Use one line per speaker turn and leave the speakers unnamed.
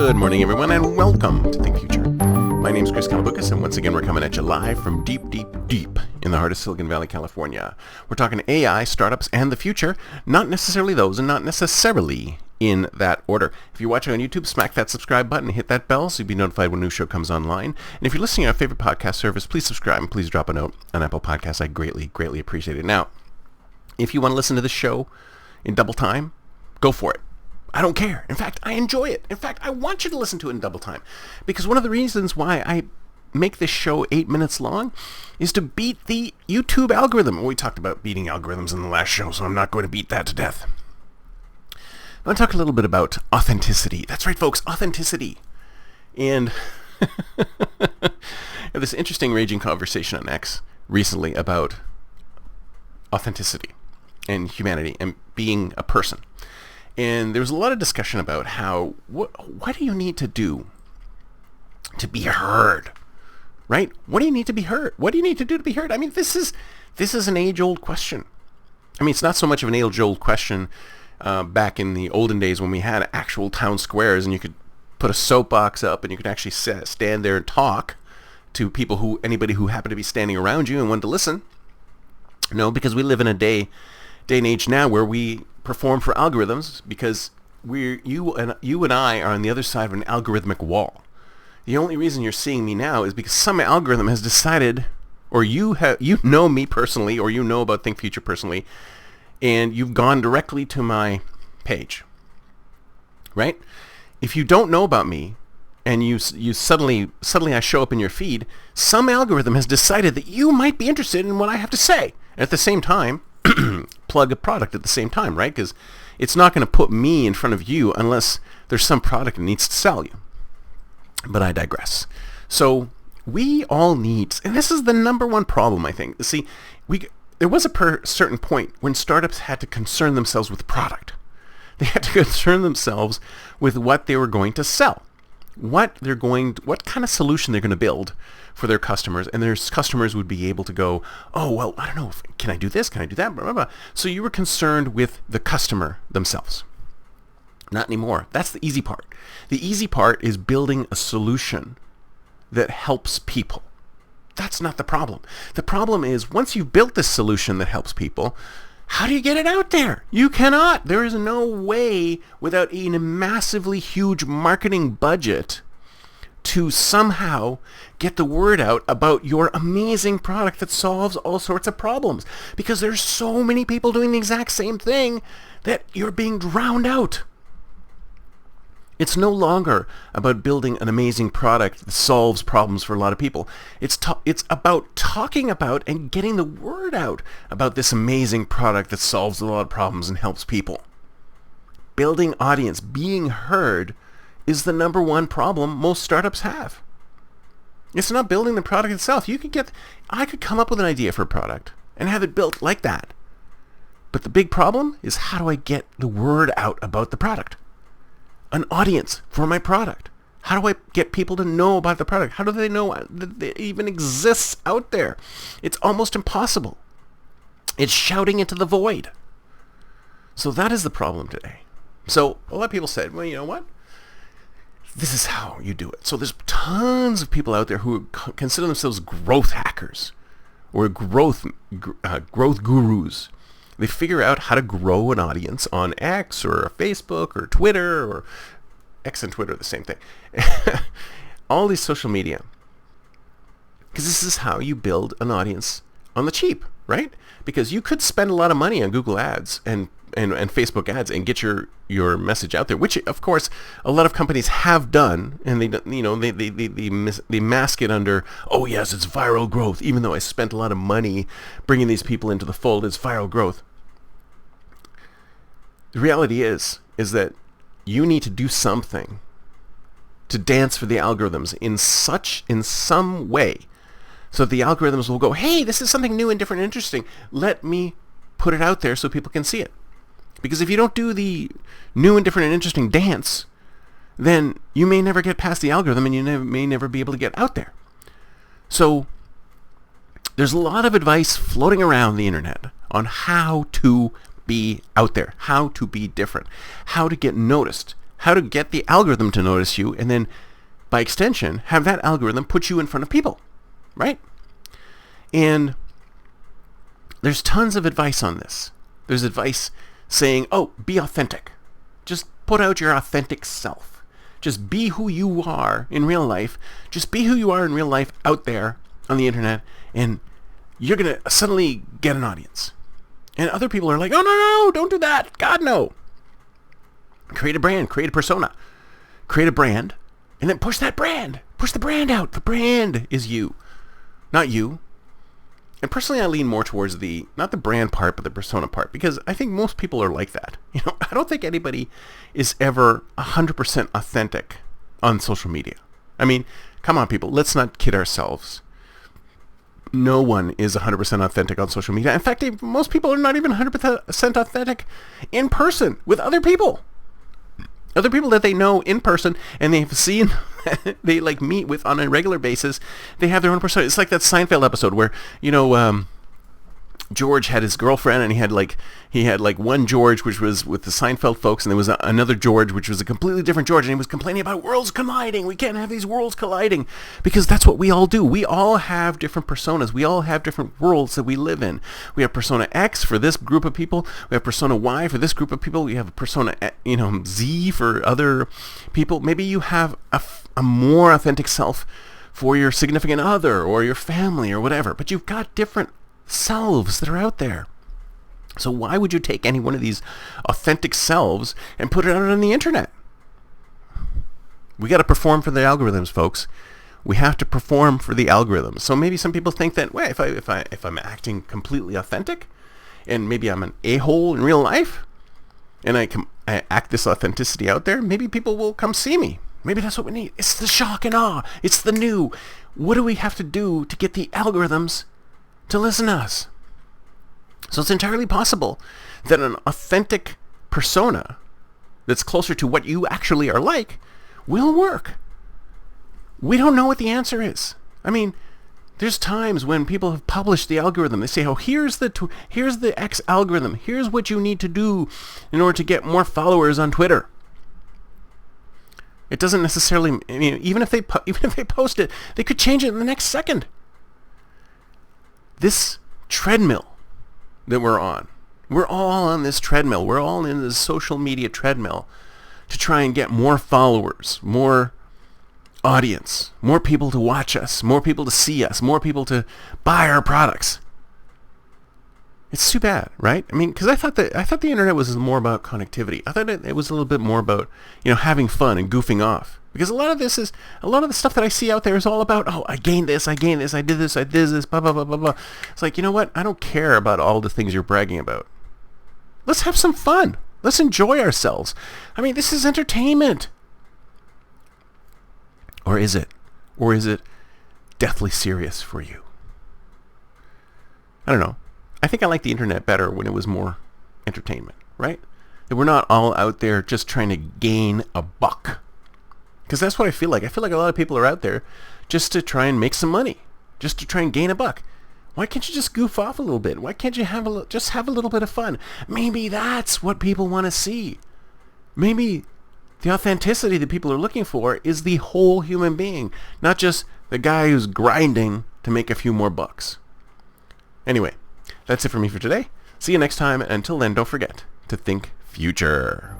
Good morning, everyone, and welcome to Think Future. My name is Chris Kalabukas, and once again, we're coming at you live from deep in the heart of Silicon Valley, California. We're talking AI, startups, and the future, not necessarily those, and not necessarily in that order. If you're watching on YouTube, smack that subscribe button and hit that bell so you'll be notified when a new show comes online. And if you're listening on a favorite podcast service, please subscribe and please drop a note on Apple Podcasts. I greatly appreciate it. Now, if you want to listen to this show in double time, go for it. I don't care. In fact, I enjoy it. In fact, I want you to listen to it in double time. Because one of the reasons why I make this show 8 minutes long is to beat the YouTube algorithm. We talked about beating algorithms in the last show, so I'm not going to beat that to death. I want to talk a little bit about authenticity. That's right, folks, authenticity. And this interesting raging conversation on X recently about authenticity and humanity and being a person. And there was a lot of discussion about how, what do you need to do to be heard, right? What do you need to be heard? What do you need to do to be heard? I mean, this is an age-old question. I mean, it's not so much of an age-old question back in the olden days when we had actual town squares and you could put a soapbox up and you could actually stand there and talk to people anybody who happened to be standing around you and wanted to listen. No, because we live in a day and age now where we perform for algorithms because you and I are on the other side of an algorithmic wall. The only reason you're seeing me now is because some algorithm has decided, or you know me personally, or you know about Think Future personally, and you've gone directly to my page, right? If you don't know about me, and you suddenly I show up in your feed, some algorithm has decided that you might be interested in what I have to say. At the same time, plug a product at the same time, right? Because it's not going to put me in front of you unless there's some product it needs to sell you. But I digress. So we all need, and this is the number one problem, I think. See, there was a certain point when startups had to concern themselves with product. They had to concern themselves with what they were going to sell. What kind of solution they're going to build for their customers, and their customers would be able to go, oh, well, I don't know, can I do this? Can I do that? Blah, blah, blah. So you were concerned with the customer themselves. Not anymore. That's the easy part. The easy part is building a solution that helps people. That's not the problem. The problem is once you've built this solution that helps people, how do you get it out there? You cannot. There is no way without a massively huge marketing budget to somehow get the word out about your amazing product that solves all sorts of problems. Because there's so many people doing the exact same thing that you're being drowned out. It's no longer about building an amazing product that solves problems for a lot of people. It's about talking about and getting the word out about this amazing product that solves a lot of problems and helps people. Building audience, being heard, is the number one problem most startups have. It's not building the product itself. I could come up with an idea for a product and have it built like that. But the big problem is, how do I get the word out about the product? An audience for my product. How do I get people to know about the product? How do they know that it even exists out there? It's almost impossible. It's shouting into the void. So that is the problem today. So a lot of people said, well, you know what? This is how you do it. So there's tons of people out there who consider themselves growth hackers or growth gurus. They figure out how to grow an audience on X or Facebook or Twitter, or X and Twitter are the same thing. All these social media. Because this is how you build an audience on the cheap, right? Because you could spend a lot of money on Google ads and Facebook ads and get your message out there, which of course a lot of companies have done, and they mask it under, oh yes, it's viral growth, even though I spent a lot of money bringing these people into the fold. It's viral growth. The reality is that you need to do something to dance for the algorithms in some way, so that the algorithms will go, hey, this is something new and different and interesting. Let me put it out there so people can see it. Because if you don't do the new and different and interesting dance, then you may never get past the algorithm and you may never be able to get out there. So there's a lot of advice floating around the internet on how to be out there, how to be different, how to get noticed, how to get the algorithm to notice you, and then by extension, have that algorithm put you in front of people, right? And there's tons of advice on this. There's advice saying, oh, be authentic. Just put out your authentic self. Just be who you are in real life. Just be who you are in real life out there on the internet, and you're going to suddenly get an audience. And other people are like, oh, no, don't do that. God, no. Create a brand, create a persona, create a brand, and then push that brand. Push the brand out. The brand is you, not you. And personally, I lean more towards not the brand part, but the persona part, because I think most people are like that. I don't think anybody is ever 100% authentic on social media. I mean, come on, people. Let's not kid ourselves. No one is 100% authentic on social media. In fact, most people are not even 100% authentic in person with other people. Other people that they know in person and they've seen, they like meet with on a regular basis, they have their own persona. It's like that Seinfeld episode where, George had his girlfriend, and he had like one George, which was with the Seinfeld folks, and there was another George, which was a completely different George, and he was complaining about worlds colliding. We can't have these worlds colliding, because that's what we all do. We all have different personas. We all have different worlds that we live in. We have persona X for this group of people. We have persona Y for this group of people. We have persona, Z for other people. Maybe you have a more authentic self for your significant other or your family or whatever, but you've got different selves that are out there. So why would you take any one of these authentic selves and put it out on the internet? We got to perform for the algorithms, folks. We have to perform for the algorithms. So maybe some people think that, well, if I'm acting completely authentic, and maybe I'm an a-hole in real life, and I act this authenticity out there, maybe people will come see me. Maybe that's what we need. It's the shock and awe. It's the new. What do we have to do to get the algorithms to listen to us? So it's entirely possible that an authentic persona that's closer to what you actually are like will work. We don't know what the answer is. I mean, there's times when people have published the algorithm. They say, oh, here's the X algorithm. Here's what you need to do in order to get more followers on Twitter. It doesn't necessarily, even if they post it, they could change it in the next second. This treadmill that we're all on this treadmill. We're all in this social media treadmill to try and get more followers, more audience, more people to watch us, more people to see us, more people to buy our products. It's too bad, right? I mean, because I thought the internet was more about connectivity. I thought it was a little bit more about, having fun and goofing off. Because a lot of the stuff that I see out there is all about, oh, I gained this, I did this, blah, blah, blah, blah, blah. It's like, you know what? I don't care about all the things you're bragging about. Let's have some fun. Let's enjoy ourselves. I mean, this is entertainment. Or is it? Or is it deathly serious for you? I don't know. I think I like the internet better when it was more entertainment, right? That we're not all out there just trying to gain a buck. Because that's what I feel like. I feel like a lot of people are out there just to try and make some money, just to try and gain a buck. Why can't you just goof off a little bit? Why can't you have a little bit of fun? Maybe that's what people want to see. Maybe the authenticity that people are looking for is the whole human being, not just the guy who's grinding to make a few more bucks. Anyway, that's it for me for today. See you next time. Until then, don't forget to think future.